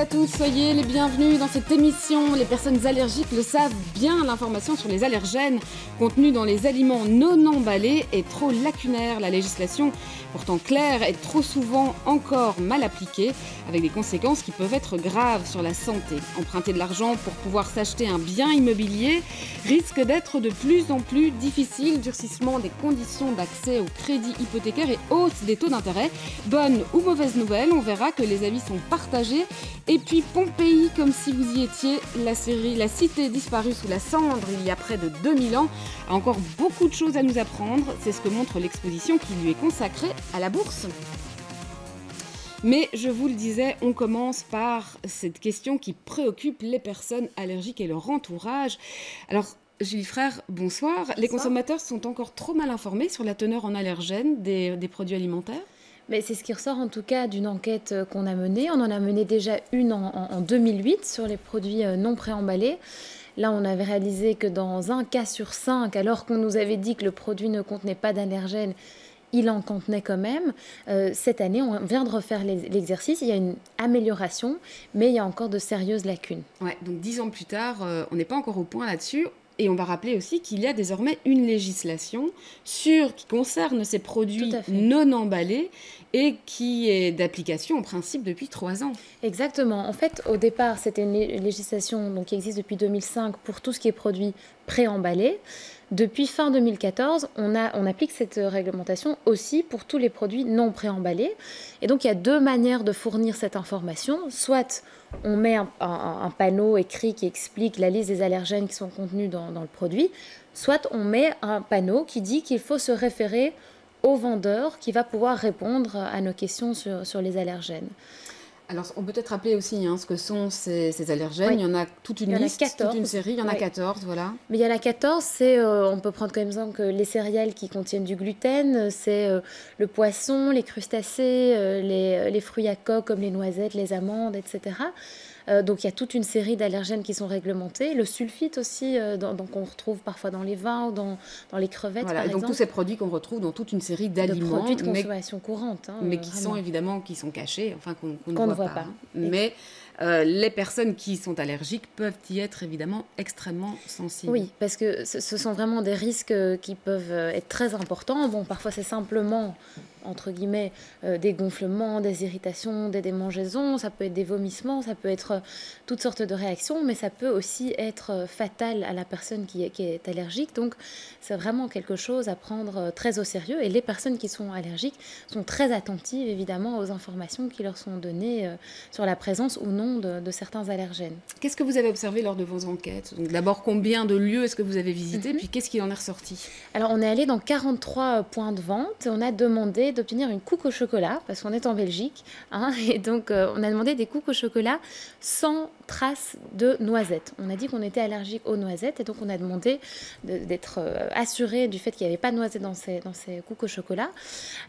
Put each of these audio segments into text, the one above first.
à tous, soyez les bienvenus dans cette émission. Les personnes allergiques le savent bien, l'information sur les allergènes contenus dans les aliments non emballés est trop lacunaire. La législation, pourtant claire, est trop souvent encore mal appliquée, avec des conséquences qui peuvent être graves sur la santé. Emprunter de l'argent pour pouvoir s'acheter un bien immobilier risque d'être de plus en plus difficile. Durcissement des conditions d'accès au crédit hypothécaire et hausse des taux d'intérêt. Bonne ou mauvaise nouvelle, on verra que les avis sont partagés. Et puis Pompéi, comme si vous y étiez, la série La Cité disparue sous la cendre il y a près de 2000 ans, a encore beaucoup de choses à nous apprendre. C'est ce que montre l'exposition qui lui est consacrée à la bourse. Mais je vous le disais, on commence par cette question qui préoccupe les personnes allergiques et leur entourage. Alors, Julie Frère, bonsoir. Bonsoir. Les consommateurs sont encore trop mal informés sur la teneur en allergènes des produits alimentaires ? Mais c'est ce qui ressort en tout cas d'une enquête qu'on a menée. On en a mené déjà une en 2008 sur les produits non préemballés. Là, on avait réalisé que dans un cas sur 5, alors qu'on nous avait dit que le produit ne contenait pas d'allergènes, il en contenait quand même. Cette année, on vient de refaire l'exercice. Il y a une amélioration, mais il y a encore de sérieuses lacunes. Ouais, donc 10 ans plus tard, on n'est pas encore au point là-dessus. Et on va rappeler aussi qu'il y a désormais une législation qui concerne ces produits non emballés et qui est d'application en principe depuis 3 ans. Exactement. En fait, au départ, c'était une législation qui existe depuis 2005 pour tout ce qui est produit préemballé. Depuis fin 2014, on applique cette réglementation aussi pour tous les produits non préemballés. Et donc, il y a deux manières de fournir cette information. Soit on met un panneau écrit qui explique la liste des allergènes qui sont contenus dans le produit, soit on met un panneau qui dit qu'il faut se référer au vendeur qui va pouvoir répondre à nos questions sur les allergènes. Alors, on peut peut-être rappeler aussi ce que sont ces allergènes. Oui. Il y en a toute une liste, 14. Toute une série. Il y en a 14, voilà. Mais il y en a 14, on peut prendre comme exemple les céréales qui contiennent du gluten, c'est le poisson, les crustacés, les fruits à coque comme les noisettes, les amandes, etc. Donc il y a toute une série d'allergènes qui sont réglementés. Le sulfite aussi, qu'on retrouve parfois dans les vins ou dans les crevettes, voilà, par exemple. Donc tous ces produits qu'on retrouve dans toute une série d'aliments. De produits de consommation courante. Mais qui sont évidemment cachés, enfin qu'on ne voit pas. Mais les personnes qui sont allergiques peuvent y être évidemment extrêmement sensibles. Oui, parce que ce sont vraiment des risques qui peuvent être très importants. Bon, parfois c'est simplement, entre guillemets, des gonflements, des irritations, des démangeaisons, ça peut être des vomissements, ça peut être toutes sortes de réactions, mais ça peut aussi être fatal à la personne qui est allergique. Donc c'est vraiment quelque chose à prendre très au sérieux. Et les personnes qui sont allergiques sont très attentives, évidemment, aux informations qui leur sont données sur la présence ou non de certains allergènes. Qu'est-ce que vous avez observé lors de vos enquêtes ? Donc d'abord, combien de lieux est-ce que vous avez visité, puis qu'est-ce qu'il en est ressorti ? Alors, on est allé dans 43 points de vente et on a demandé d'obtenir une couque au chocolat, parce qu'on est en Belgique, et donc on a demandé des couques au chocolat sans traces de noisettes. On a dit qu'on était allergique aux noisettes et donc on a demandé d'être assuré du fait qu'il n'y avait pas de noisettes dans ces couques au chocolat.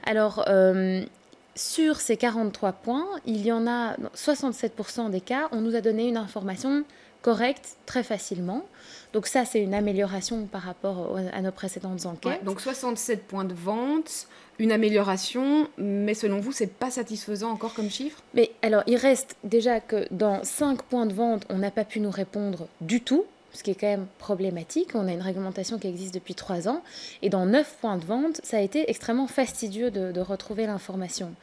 Alors, sur ces 43 points, il y en a 67% des cas, on nous a donné une information correcte très facilement. Donc ça, c'est une amélioration par rapport à nos précédentes enquêtes. Ouais, donc 67 points de vente, une amélioration, mais selon vous, c'est pas satisfaisant encore comme chiffre ? Mais alors, il reste déjà que dans 5 points de vente, on n'a pas pu nous répondre du tout, ce qui est quand même problématique. On a une réglementation qui existe depuis 3 ans. Et dans 9 points de vente, ça a été extrêmement fastidieux de retrouver l'information.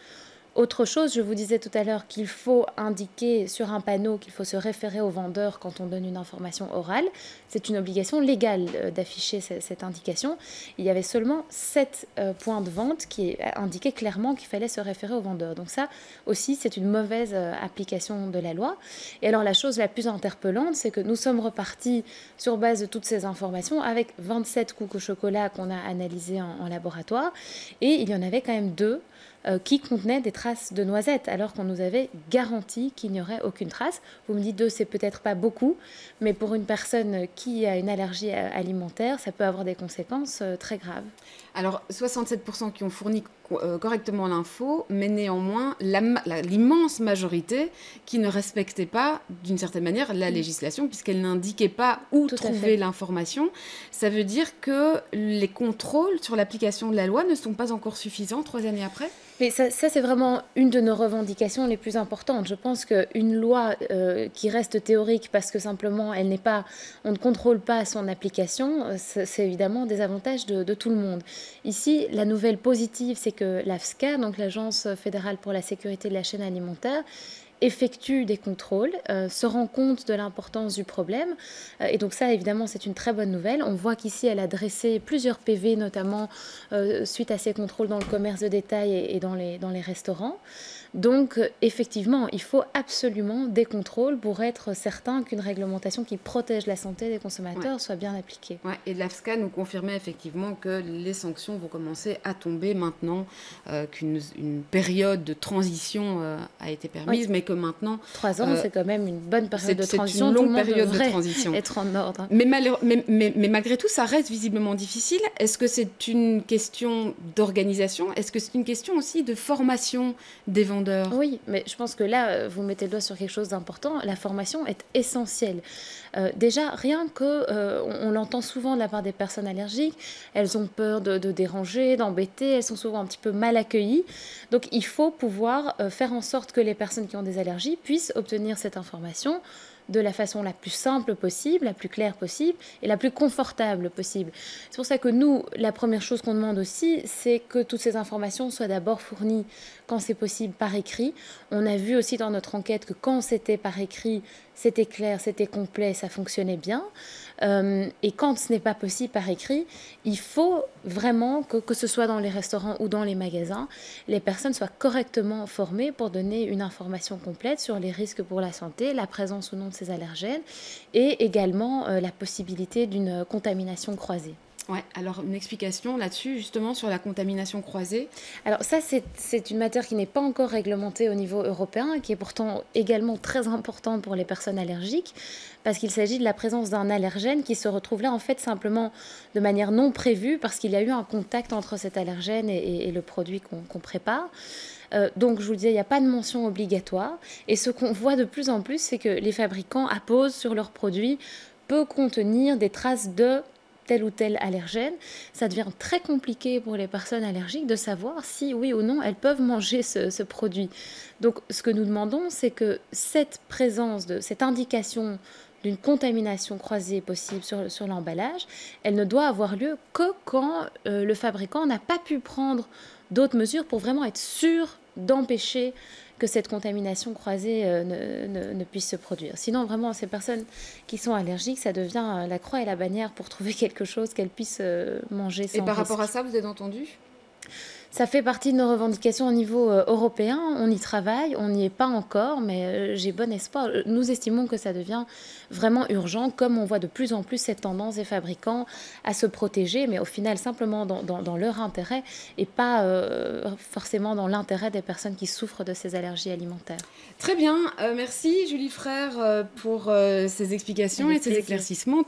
Autre chose, je vous disais tout à l'heure qu'il faut indiquer sur un panneau qu'il faut se référer au vendeur quand on donne une information orale. C'est une obligation légale d'afficher cette indication. Il y avait seulement 7 points de vente qui indiquaient clairement qu'il fallait se référer au vendeur. Donc ça aussi, c'est une mauvaise application de la loi. Et alors la chose la plus interpellante, c'est que nous sommes repartis sur base de toutes ces informations avec 27 couques au chocolat qu'on a analysées en laboratoire. Et il y en avait quand même 2 qui contenaient des traces de noisettes, alors qu'on nous avait garanti qu'il n'y aurait aucune trace. Vous me dites 2, c'est peut-être pas beaucoup, mais pour une personne qui a une allergie alimentaire, ça peut avoir des conséquences très graves. Alors, 67% qui ont fourni correctement l'info, mais néanmoins, l'immense majorité qui ne respectait pas, d'une certaine manière, la législation, puisqu'elle n'indiquait pas où trouver l'information. Ça veut dire que les contrôles sur l'application de la loi ne sont pas encore suffisants 3 années après? Mais ça c'est vraiment une de nos revendications les plus importantes. Je pense qu'une loi qui reste théorique parce que simplement on ne contrôle pas son application, c'est évidemment des avantages de tout le monde. Ici, la nouvelle positive, c'est que l'AFSCA, donc l'Agence fédérale pour la sécurité de la chaîne alimentaire, effectue des contrôles, se rend compte de l'importance du problème. Et donc ça, évidemment, c'est une très bonne nouvelle. On voit qu'ici, elle a dressé plusieurs PV, notamment suite à ces contrôles dans le commerce de détail et dans les restaurants. Donc, effectivement, il faut absolument des contrôles pour être certain qu'une réglementation qui protège la santé des consommateurs soit bien appliquée. Ouais, et l'AFSCA nous confirmait effectivement que les sanctions vont commencer à tomber maintenant, qu'une période de transition a été permise, mais que maintenant... 3 ans, c'est quand même une bonne période de transition. C'est une longue période de transition. Être en ordre. Mais malgré tout, ça reste visiblement difficile. Est-ce que c'est une question d'organisation? Est-ce que c'est une question aussi de formation des vendeurs? Oui, mais je pense que là, vous mettez le doigt sur quelque chose d'important. La formation est essentielle. Déjà, rien que, on l'entend souvent de la part des personnes allergiques, elles ont peur de déranger, d'embêter, elles sont souvent un petit peu mal accueillies. Donc, il faut pouvoir faire en sorte que les personnes qui ont des allergies puissent obtenir cette information de la façon la plus simple possible, la plus claire possible et la plus confortable possible. C'est pour ça que nous, la première chose qu'on demande aussi, c'est que toutes ces informations soient d'abord fournies quand c'est possible par écrit. On a vu aussi dans notre enquête que quand c'était par écrit, c'était clair, c'était complet, ça fonctionnait bien. Et quand ce n'est pas possible par écrit, il faut vraiment que ce soit dans les restaurants ou dans les magasins, les personnes soient correctement formées pour donner une information complète sur les risques pour la santé, la présence ou non de ces allergènes et également la possibilité d'une contamination croisée. Ouais, alors une explication là-dessus, justement, sur la contamination croisée. Alors ça, c'est une matière qui n'est pas encore réglementée au niveau européen, qui est pourtant également très importante pour les personnes allergiques, parce qu'il s'agit de la présence d'un allergène qui se retrouve là, en fait, simplement de manière non prévue, parce qu'il y a eu un contact entre cet allergène et le produit qu'on prépare. Donc, je vous le disais, il n'y a pas de mention obligatoire. Et ce qu'on voit de plus en plus, c'est que les fabricants apposent sur leurs produits peut contenir des traces de tel ou tel allergène. Ça devient très compliqué pour les personnes allergiques de savoir si, oui ou non, elles peuvent manger ce produit. Donc, ce que nous demandons, c'est que cette présence, cette indication d'une contamination croisée possible sur l'emballage, elle ne doit avoir lieu que quand le fabricant n'a pas pu prendre d'autres mesures pour vraiment être sûr d'empêcher que cette contamination croisée ne puisse se produire. Sinon, vraiment, ces personnes qui sont allergiques, ça devient la croix et la bannière pour trouver quelque chose qu'elles puissent manger sans risque. Et par rapport à ça, vous avez entendu ? Ça fait partie de nos revendications au niveau européen. On y travaille, on n'y est pas encore, mais j'ai bon espoir. Nous estimons que ça devient vraiment urgent, comme on voit de plus en plus cette tendance des fabricants à se protéger, mais au final simplement dans leur intérêt et pas forcément dans l'intérêt des personnes qui souffrent de ces allergies alimentaires. Très bien, merci Julie Frère pour ces explications et ces éclaircissements.